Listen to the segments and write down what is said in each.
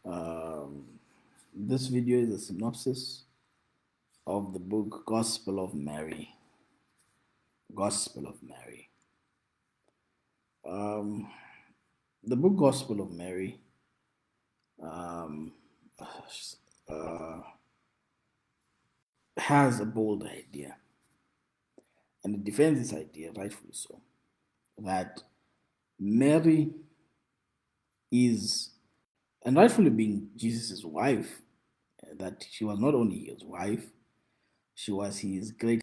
Um, this video is a synopsis of the book Gospel of Mary. Gospel of Mary. Um, the book Gospel of Mary um, uh, has a bold idea, and it defends this idea, rightfully so, that Mary is, and rightfully being Jesus' wife, that she was not only his wife, she was his great.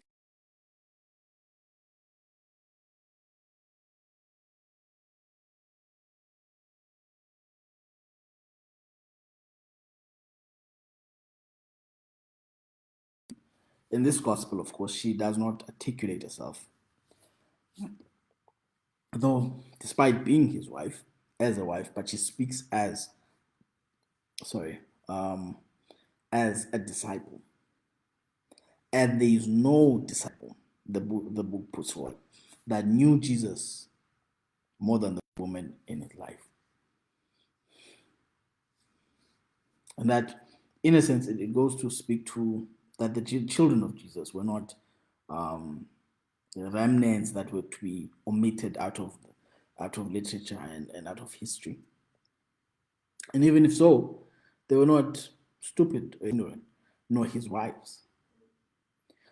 In this gospel, of course, she does not articulate herself, though, despite being his wife, as a wife, but she speaks as, sorry, um, as a disciple. And there is no disciple, the book puts forward, that knew Jesus more than the woman in his life. And that, in a sense, it goes to speak to that the children of Jesus were not um, remnants that were to be omitted out of literature and out of history. And even if so, they were not stupid or ignorant, nor his wives.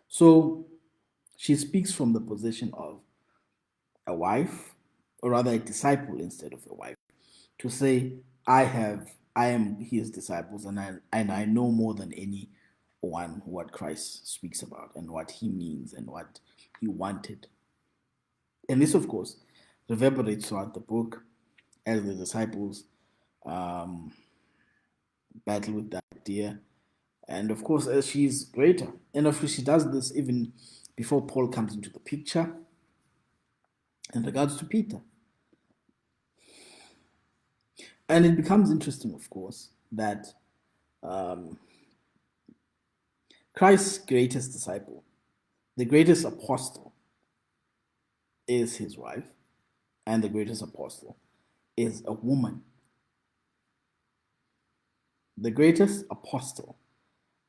So she speaks from the position of a wife, or rather a disciple instead of a wife, to say, I am his disciples, and I know more than anyone what Christ speaks about and what he means and what he wanted. And this, of course, reverberates throughout the book as the disciples um, battle with that idea. And of course, as she's greater. And of course, she does this even before Paul comes into the picture in regards to Peter. And it becomes interesting, of course, that um, Christ's greatest disciple, the greatest apostle, is his wife, and the greatest apostle is a woman. The greatest apostle,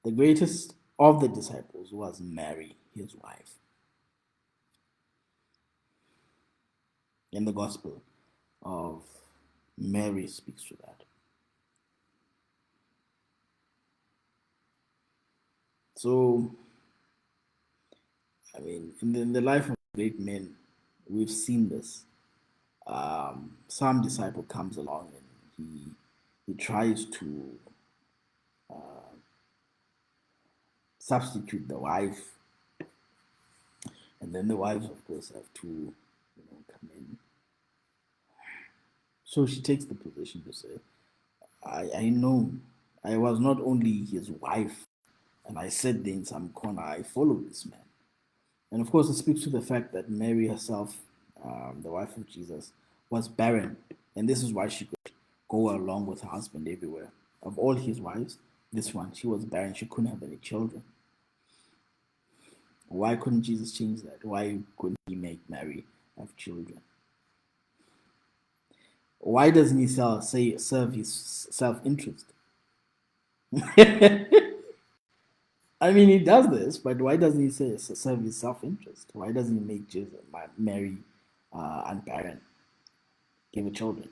the greatest of the disciples was Mary, his wife. And the gospel of Mary speaks to that. So, I mean, in the life of great men, we've seen this. Some disciple comes along and he tries to substitute the wife, and then the wives, of course, have to come in. So she takes the position to say, I know I was not only his wife, and I sat there in some corner, I followed this man. And of course, it speaks to the fact that Mary herself, the wife of Jesus, was barren. And this is why she could go along with her husband everywhere. Of all his wives, this one, she was barren. She couldn't have any children. Why couldn't Jesus change that? Why couldn't he make Mary have children? Why doesn't he serve his self interest? I mean, he does this, but why doesn't he serve his self interest? Why doesn't he make Jesus, Mary unbarren, give her children?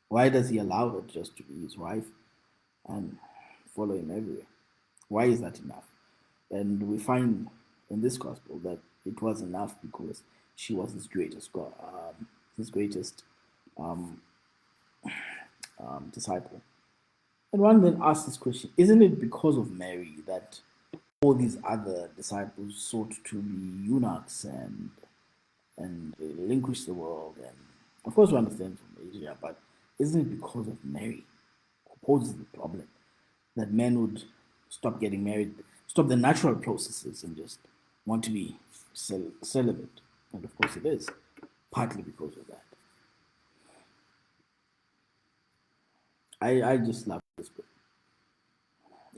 Why does he allow her just to be his wife and follow him everywhere? Why is that enough? And we find in this gospel that it was enough because she was his greatest God, his greatest um, disciple. And one then asks this question: isn't it because of Mary that all these other disciples sought to be eunuchs and relinquish the world? And of course, we understand from Asia, but isn't it because of Mary who poses the problem that men would stop getting married, stop the natural processes, and just want to be celibate? And of course, it is partly because of that. I just love this book,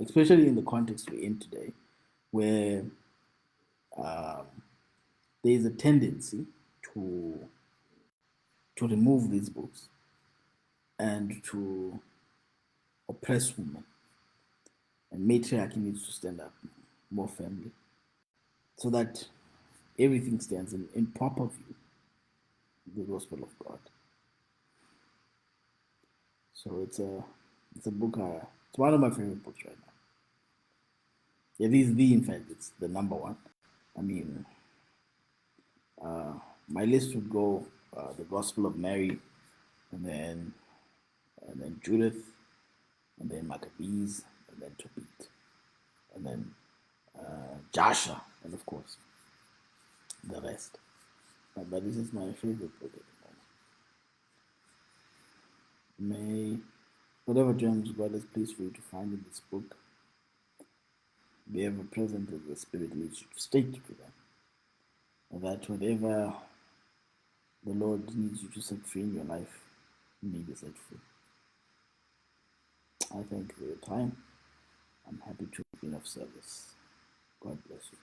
especially in the context we're in today, where um, there is a tendency to to remove these books and to oppress women. And matriarchy needs to stand up more firmly so that everything stands in proper view, the gospel of God. So it's a book. It's one of my favorite books right now. It is in fact, it's the number one. I mean, my list would go the Gospel of Mary, and then Judith, and then Maccabees, and then Tobit, and then Joshua, and of course the rest. But this is my favorite book at the moment. May whatever gems God has placed for you to find in this book be ever present as the Spirit leads you to state to them. And that whatever the Lord needs you to set free in your life, you may be set free. I thank you for your time. I'm happy to be of service. God bless you.